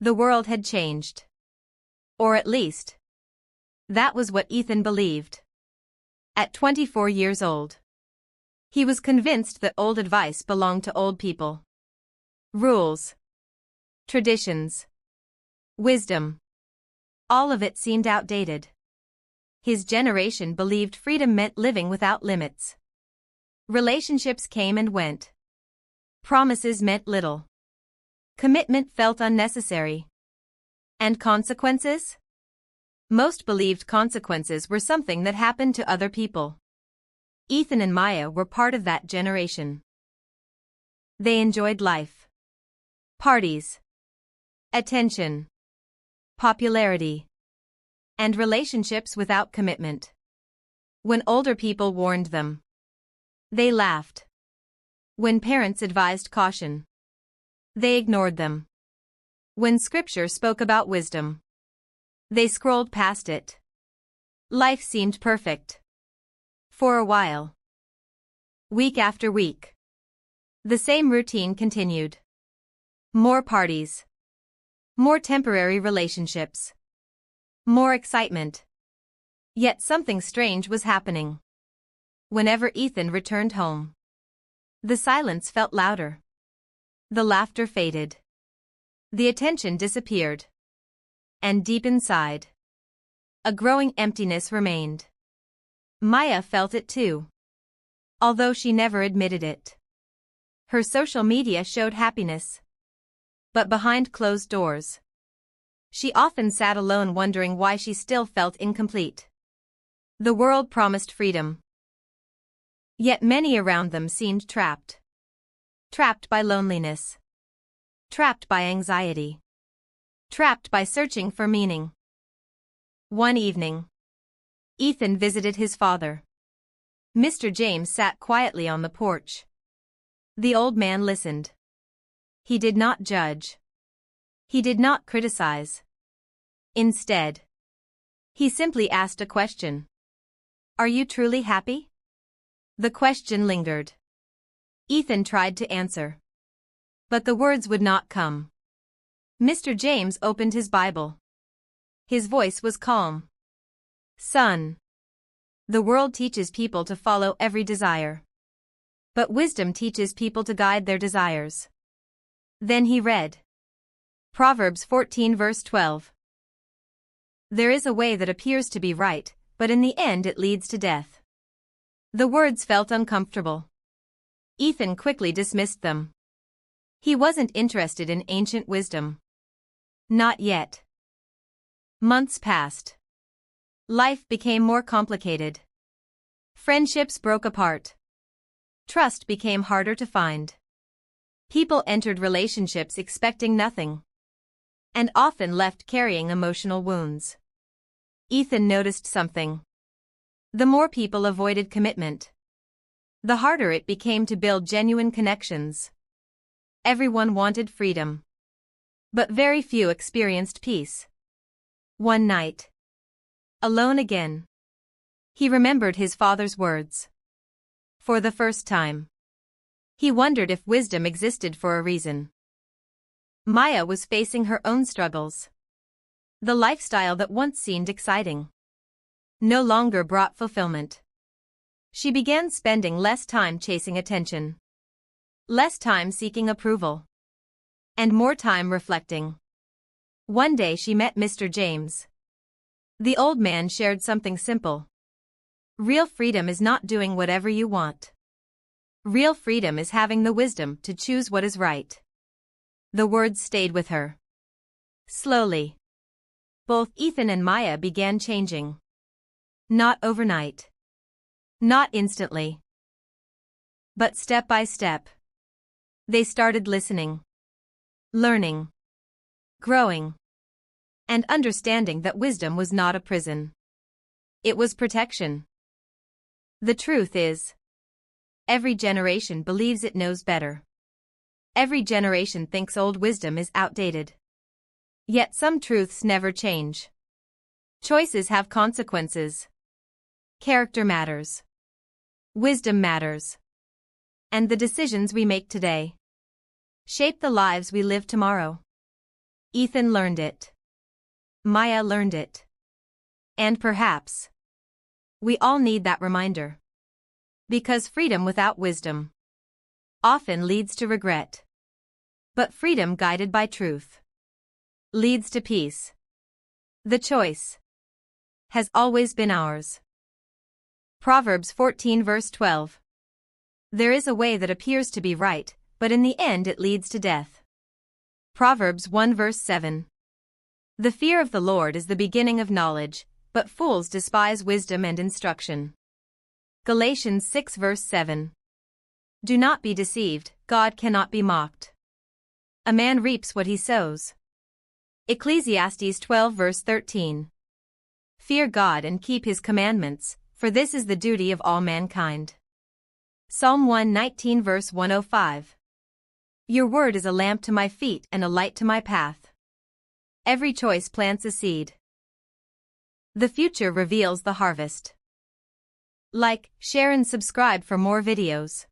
The world had changed. Or at least, that was what Ethan believed. At 24 years old, he was convinced that old advice belonged to old people. Rules, traditions, wisdom. All of it seemed outdated. His generation believed freedom meant living without limits. Relationships came and went. Promises meant little. Commitment felt unnecessary. And consequences? Most believed consequences were something that happened to other people. Ethan and Maya were part of that generation. They enjoyed life. Parties. Attention. Popularity. And relationships without commitment. When older people warned them, they laughed. When parents advised caution, they ignored them. When scripture spoke about wisdom, they scrolled past it. Life seemed perfect. For a while. Week after week. The same routine continued. More parties. More temporary relationships. More excitement. Yet something strange was happening. Whenever Ethan returned home, the silence felt louder. The laughter faded. The attention disappeared. And deep inside, a growing emptiness remained. Maya felt it too, although she never admitted it. Her social media showed happiness. But behind closed doors, she often sat alone wondering why she still felt incomplete. The world promised freedom. Yet many around them seemed trapped. Trapped by loneliness. Trapped by anxiety. Trapped by searching for meaning. One evening, Ethan visited his father. Mr. James sat quietly on the porch. The old man listened. He did not judge. He did not criticize. Instead, he simply asked a question. Are you truly happy? The question lingered. Ethan tried to answer. But the words would not come. Mr. James opened his Bible. His voice was calm. Son, the world teaches people to follow every desire. But wisdom teaches people to guide their desires. Then he read Proverbs 14 verse 12. There is a way that appears to be right, but in the end it leads to death. The words felt uncomfortable. Ethan quickly dismissed them. He wasn't interested in ancient wisdom. Not yet. Months passed. Life became more complicated. Friendships broke apart. Trust became harder to find. People entered relationships expecting nothing. And often left carrying emotional wounds. Ethan noticed something. The more people avoided commitment, the harder it became to build genuine connections. Everyone wanted freedom. But very few experienced peace. One night, alone again, he remembered his father's words. For the first time, he wondered if wisdom existed for a reason. Maya was facing her own struggles. The lifestyle that once seemed exciting no longer brought fulfillment. She began spending less time chasing attention, less time seeking approval, and more time reflecting. One day she met Mr. James. The old man shared something simple. Real freedom is not doing whatever you want. Real freedom is having the wisdom to choose what is right. The words stayed with her. Slowly, both Ethan and Maya began changing. Not overnight. Not instantly. But step by step. They started listening, learning, growing, and understanding that wisdom was not a prison. It was protection. The truth is, every generation believes it knows better. Every generation thinks old wisdom is outdated. Yet some truths never change. Choices have consequences. Character matters. Wisdom matters. And the decisions we make today shape the lives we live tomorrow. Ethan learned it. Maya learned it. And perhaps we all need that reminder. Because freedom without wisdom often leads to regret. But freedom guided by truth leads to peace. The choice has always been ours. Proverbs 14 verse 12. There is a way that appears to be right, but in the end it leads to death. Proverbs 1 verse 7. The fear of the Lord is the beginning of knowledge, but fools despise wisdom and instruction. Galatians 6 verse 7. Do not be deceived, God cannot be mocked. A man reaps what he sows. Ecclesiastes 12 verse 13. Fear God and keep his commandments, for this is the duty of all mankind. Psalm 119 verse 105. Your word is a lamp to my feet and a light to my path. Every choice plants a seed. The future reveals the harvest. Like, share and subscribe for more videos.